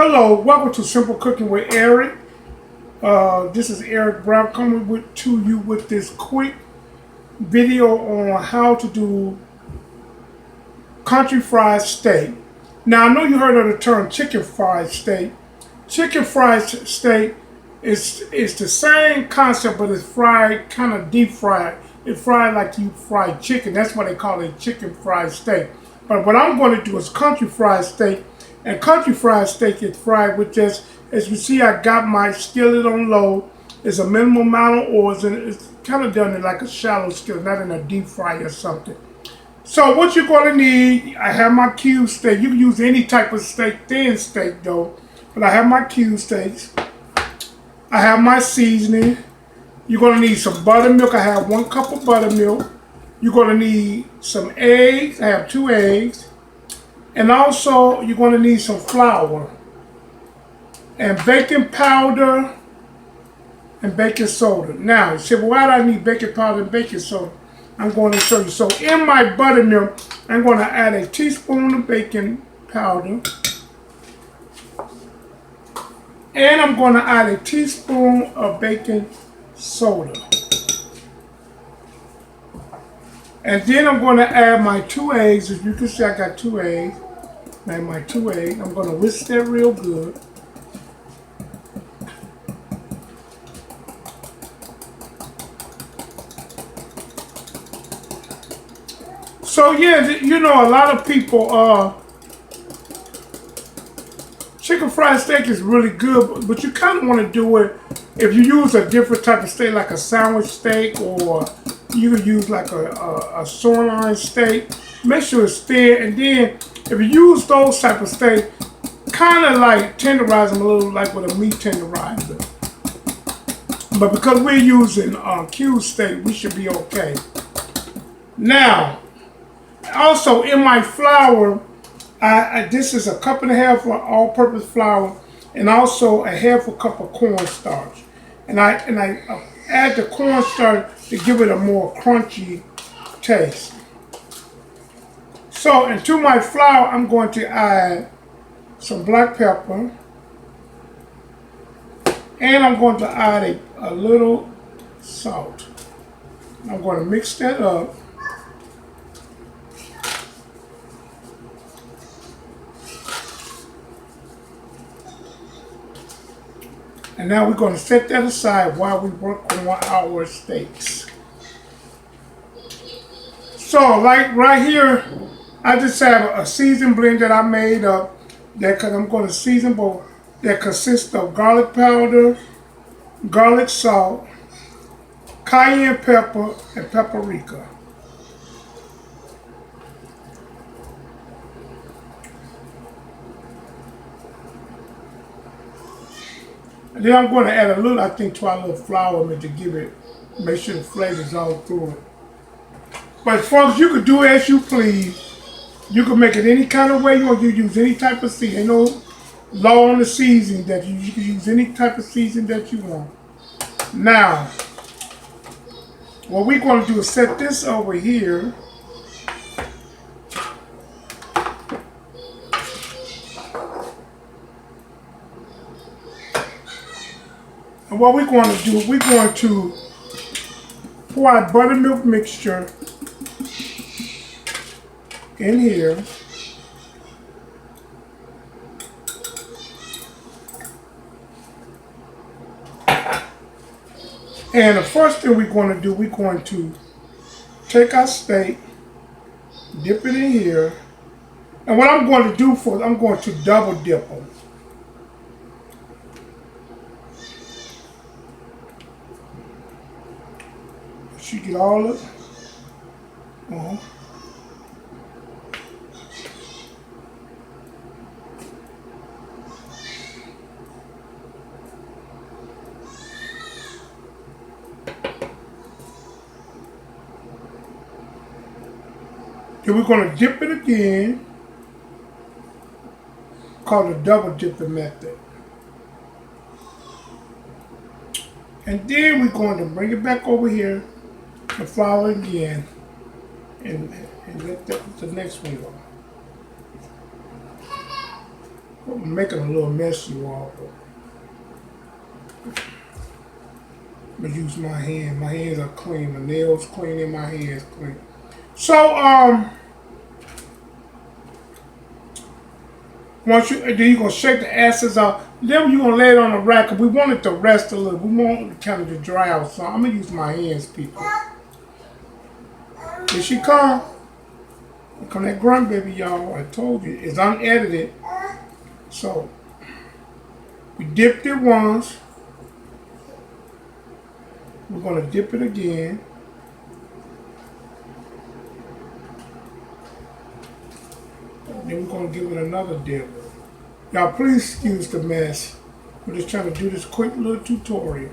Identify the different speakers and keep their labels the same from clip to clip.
Speaker 1: Hello, welcome to Simple Cooking with Eric. This is Eric Brown coming to you with this quick video on how to do country fried steak. Now, I know you heard of the term chicken fried steak. Chicken fried steak is the same concept, but it's fried, kind of deep fried. It's fried like you fry chicken. That's why they call it chicken fried steak. But what I'm going to do is country fried steak. And country fried steak is fried with just, as you see, I got my skillet on low. It's a minimal amount of oil. It's kind of done in like a shallow skillet, not in a deep fry or something. So what you're going to need, I have my cube steak. You can use any type of steak, thin steak though. But I have my cube steaks. I have my seasoning. You're going to need some buttermilk. I have 1 cup of buttermilk. You're going to need some eggs. I have 2 eggs. And also, you're going to need some flour and baking powder and baking soda. Now, you say, well, why do I need baking powder and baking soda? I'm going to show you. So, in my buttermilk, I'm going to add a teaspoon of baking powder. And I'm going to add a teaspoon of baking soda. And then I'm going to add my 2 eggs. As you can see, I got 2 eggs. And my 2 eggs. I'm going to whisk that real good. So yeah, you know, a lot of people, chicken fried steak is really good, but you kind of want to do it if you use a different type of steak, like a sandwich steak, or you could use like a sirloin steak. Make sure it's thin, and then if you use those type of steak, kind of like tenderize them a little, like with a meat tenderizer. But because we're using cube steak, we should be okay. Now, also in my flour, this is 1.5 cups of all-purpose flour, and also a 1/2 cup of cornstarch. And I add the cornstarch to give it a more crunchy taste. So into my flour, I'm going to add some black pepper, and I'm going to add a little salt. I'm going to mix that up. And now we're going to set that aside while we work on our steaks. So like right here, I just have a seasoned blend that I made up that I'm going to season both, that consists of garlic powder, garlic salt, cayenne pepper, and paprika. And then I'm going to add a little, I think, to our little flour to give it, make sure the flavor's all through it. But folks, you can do it as you please. You can make it any kind of way you want. You use any type of seasoning. Ain't no law on the seasoning that you can use any type of seasoning that you want. Now, what we're going to do is set this over here. And what we're going to do, we're going to pour our buttermilk mixture in here. And the first thing we're going to do, we're going to take our steak, dip it in here. And what I'm going to do for it, I'm going to double dip them. You get all of it. Then we're going to dip it again, called the double dipping method. And then we're going to bring it back over here, the flour again, and let the next one go. I'm making a little mess, you all. But I'm gonna use my hand. My hands are clean. My nails clean and my hands clean. So once then you're gonna shake the acids out. Then you're gonna lay it on the rack. We want it to rest a little. We want it kind of to dry out. So I'm gonna use my hands, people. Here she come. Here come that grandbaby, y'all. I told you it's unedited. So we dipped it once. We're gonna dip it again. Then we're going to give it another dip. Y'all, please excuse the mess. We're just trying to do this quick little tutorial.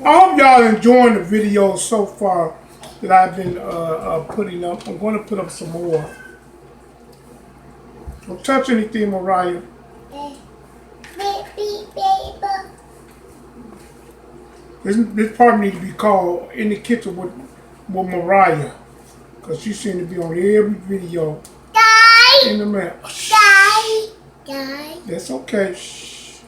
Speaker 1: I hope y'all enjoying the videos so far that I've been putting up. I'm going to put up some more. Don't touch anything, Mariah. This part needs to be called In the Kitchen with Mariah. Because she seems to be on every video. In the map. That's okay. Shh.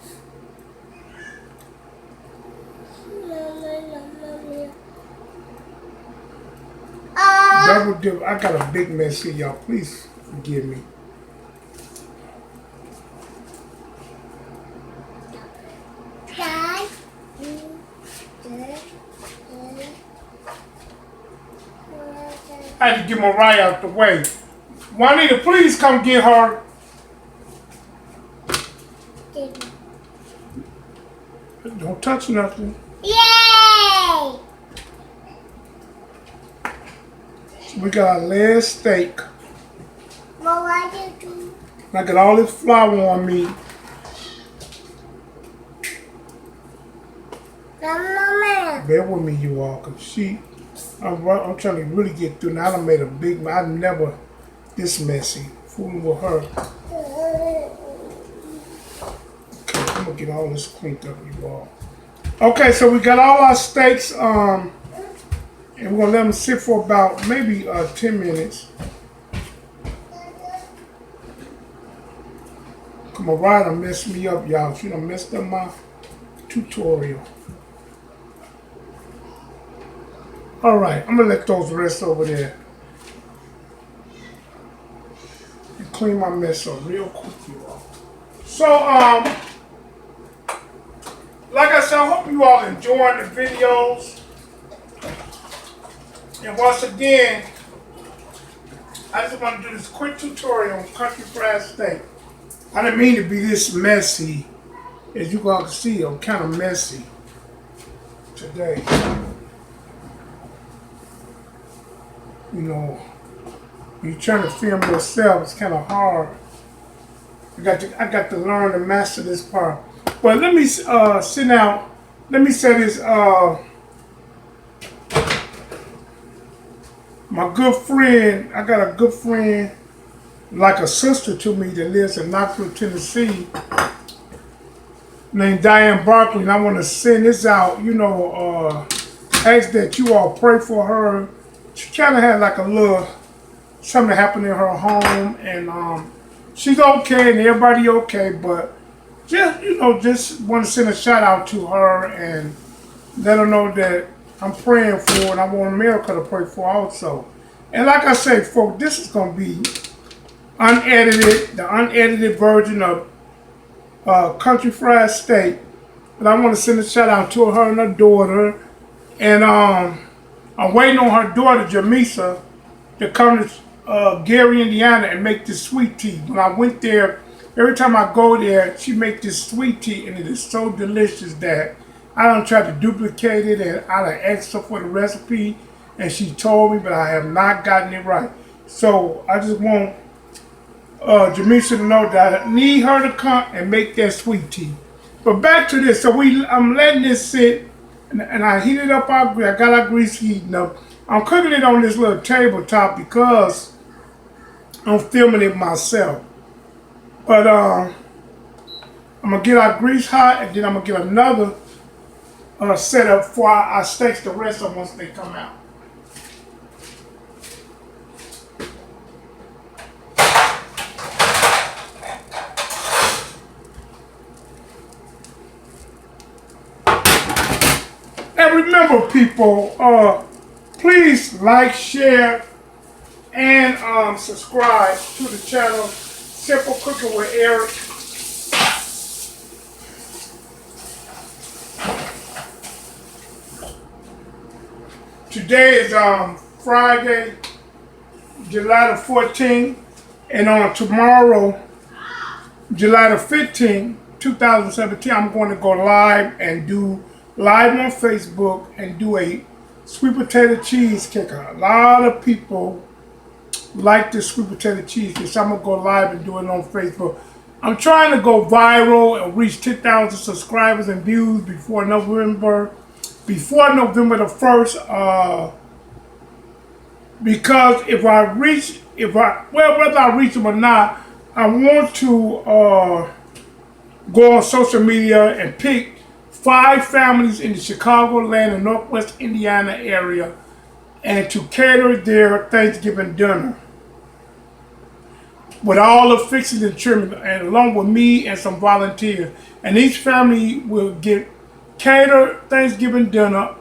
Speaker 1: Double dip. I got a big mess here, y'all. Please forgive me. I had to get Mariah out the way. Juanita, please come get her. Don't touch nothing.
Speaker 2: Yay!
Speaker 1: We got our last steak.
Speaker 2: What I do?
Speaker 1: I got all this flour on me.
Speaker 2: Mama.
Speaker 1: Bear with me, you all, because I'm trying to really get through. Now I done made a big, I never this messy. Fooling with her. Okay, I'm going to get all this cleaned up, you all. Okay, so we got all our steaks, and we're going to let them sit for about maybe 10 minutes. Come on, Mariah done messed me up, y'all. She done messed up my tutorial. All right, I'm going to let those rest over there. And clean my mess up real quick, you all. So, like I said, I hope you all enjoying the videos. And once again, I just want to do this quick tutorial on country fried steak. I didn't mean to be this messy. As you guys can see, I'm kind of messy today. You know, when you're trying to film yourself, it's kind of hard. I got to learn to master this part. But let me sit down. Let me say this. My good friend, I got a good friend, like a sister to me, that lives in Knoxville, Tennessee, named Diane Barkley, and I want to send this out. You know, ask that you all pray for her. She kind of had like a little something happened in her home, and she's okay and everybody okay, but just want to send a shout out to her and let her know that I'm praying for her and I want America to pray for her also. And like I say, folks, this is going to be unedited, the unedited version of country fried steak. But I want to send a shout out to her and her daughter, and I'm waiting on her daughter, Jamisa, to come to Gary, Indiana and make this sweet tea. When I went there, every time I go there, she makes this sweet tea, and it is so delicious that I don't try to duplicate it, and I done asked her for the recipe, and she told me, but I have not gotten it right. So I just want Jamisa to know that I need her to come and make that sweet tea. But back to this. So I'm letting this sit. And I heated up I got our grease heating up. I'm cooking it on this little tabletop because I'm filming it myself. But I'm going to get our grease hot, and then I'm going to get another setup for our steaks to rest on once they come out. And remember, people, please like, share, and subscribe to the channel Simple Cooking with Eric. Today is Friday, July the 14th, and on tomorrow, July the 15th, 2017, I'm going to go live and do live on Facebook and do a sweet potato cheese kicker. A lot of people like this sweet potato cheese cake, so I'm going to go live and do it on Facebook. I'm trying to go viral and reach 10,000 subscribers and views before November the 1st, because whether I reach them or not, I want to go on social media and pick 5 families in the Chicagoland and Northwest Indiana area and to cater their Thanksgiving dinner with all the fixings and trimming, and along with me and some volunteers. And each family will get catered Thanksgiving dinner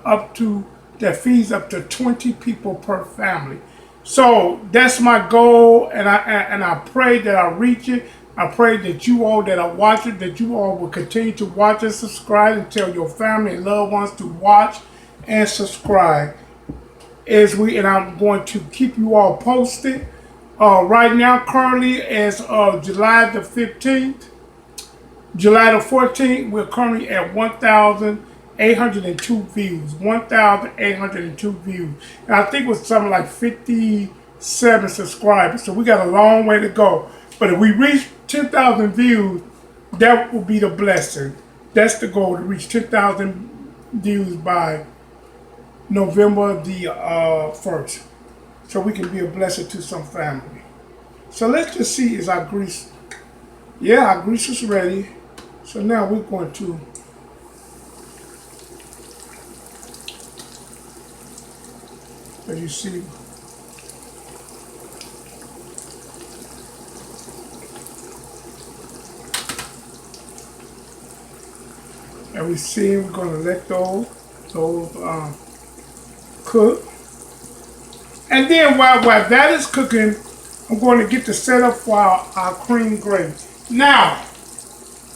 Speaker 1: that feeds up to 20 people per family. So that's my goal, and I pray that I reach it. I pray that you all that are watching, that you all will continue to watch and subscribe, and tell your family and loved ones to watch and subscribe. And I'm going to keep you all posted. Right now, currently, as of July the 15th, July the 14th, we're currently at 1,802 views. 1,802 views. And I think it was something like 57 subscribers. So we got a long way to go. But if we reach 10,000 views, that will be the blessing. That's the goal, to reach 10,000 views by November the 1st. So we can be a blessing to some family. So let's just see, is our grease. Yeah, our grease is ready. So now we're going to as you see, and we see we're going to let those cook. And then while that is cooking, I'm going to get the setup for our cream gravy. Now,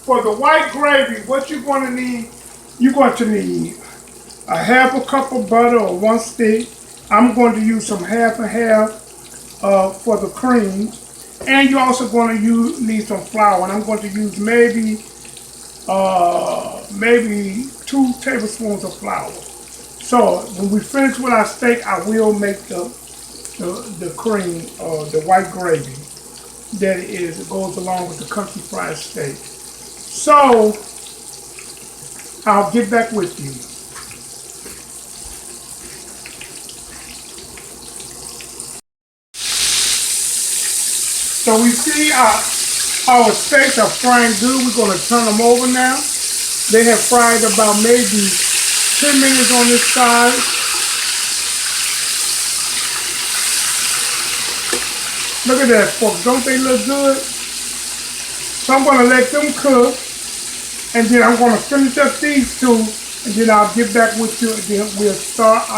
Speaker 1: for the white gravy, what you're going to need a half a cup of butter or 1 stick. I'm going to use some half and half for the cream. And you're also going to need some flour. And I'm going to use maybe 2 tablespoons of flour. So when we finish with our steak, I will make the cream, the white gravy that goes along with the country fried steak. So I'll get back with you. So we see our steaks are frying good. We're going to turn them over now. They have fried about maybe 10 minutes on this side. Look at that, folks. Don't they look good? So I'm going to let them cook. And then I'm going to finish up these 2. And then I'll get back with you. And then we'll start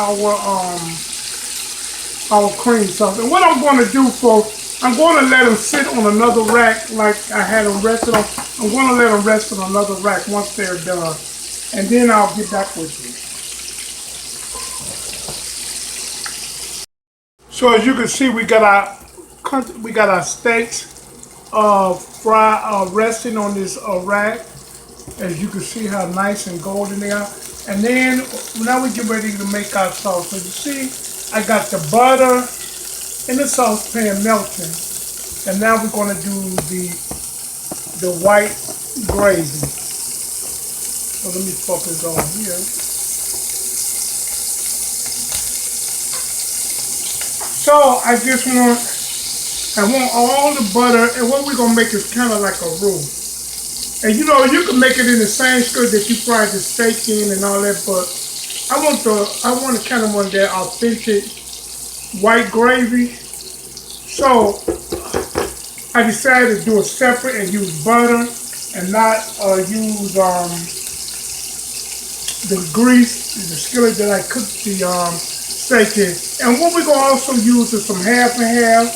Speaker 1: our cream sauce. And what I'm going to do, folks, I'm going to let them sit on another rack like I had them rested on. I'm going to let them rest on another rack once they're done. And then I'll get back with you. So as you can see, we got our steaks resting on this rack. As you can see how nice and golden they are. And then now we get ready to make our sauce. So you see, I got the butter in the saucepan melting. And now we're going to do the white gravy. So let me focus on here. So I want all the butter, and what we're going to make is kind of like a roux. And you know, you can make it in the same skirt that you fried the steak in and all that, but I want kind of want that authentic white gravy. So I decided to do it separate and use butter and not use the grease, the skillet that I cooked the steak in. And what we're going to also use is some half and half.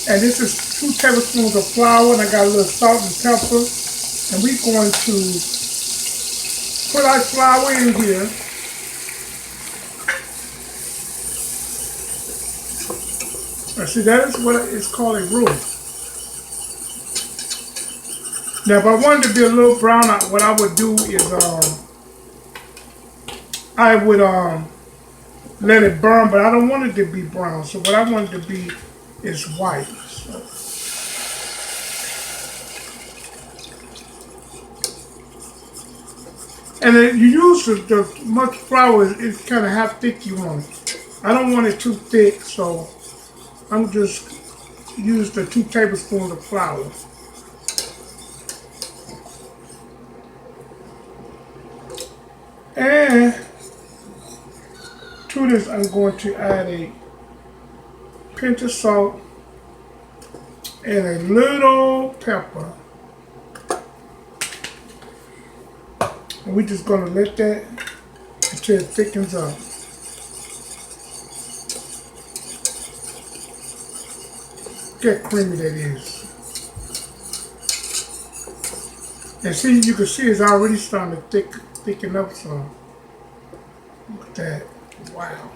Speaker 1: And this is 2 tablespoons of flour, and I got a little salt and pepper. And we're going to put our flour in here. Now see, that is what it's called a roux. Now if I wanted to be a little brown, what I would do is I would let it burn, but I don't want it to be brown. So what I want it to be is white. So. And then you use the much flour is kind of how thick you want it. I don't want it too thick, so I'm just use the 2 tablespoons of flour. And to this, I'm going to add a pinch of salt and a little pepper. And we're just going to let that until it thickens up. Look how creamy that is. And see, you can see it's already starting to thicken up some. Look at that. Wow.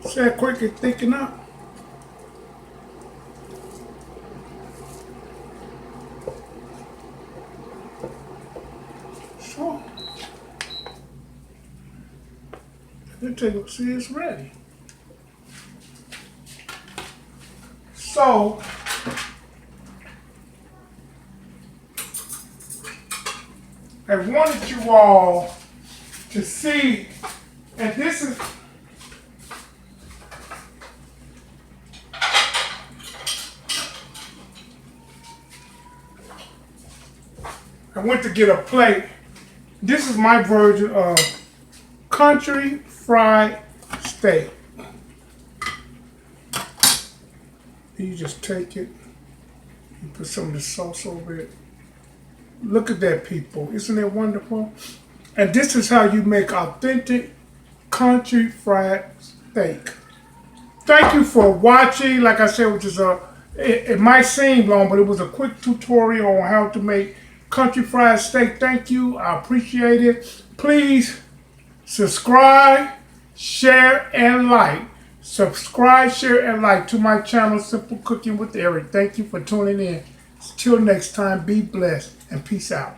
Speaker 1: See how quick it thicken up? So, let's take a see it's ready. So, I wanted you all to see, and this is, I went to get a plate. This is my version of country fried steak. You just take it, you put some of the sauce over it. Look at that, people. Isn't it wonderful? And this is how you make authentic country fried steak. Thank you for watching. Like I said, which is it might seem long, but it was a quick tutorial on how to make country fried steak. Thank you. I appreciate it. Please subscribe, share, and like. Subscribe, share, and like to my channel, Simple Cooking with Eric. Thank you for tuning in. Till next time, be blessed and peace out.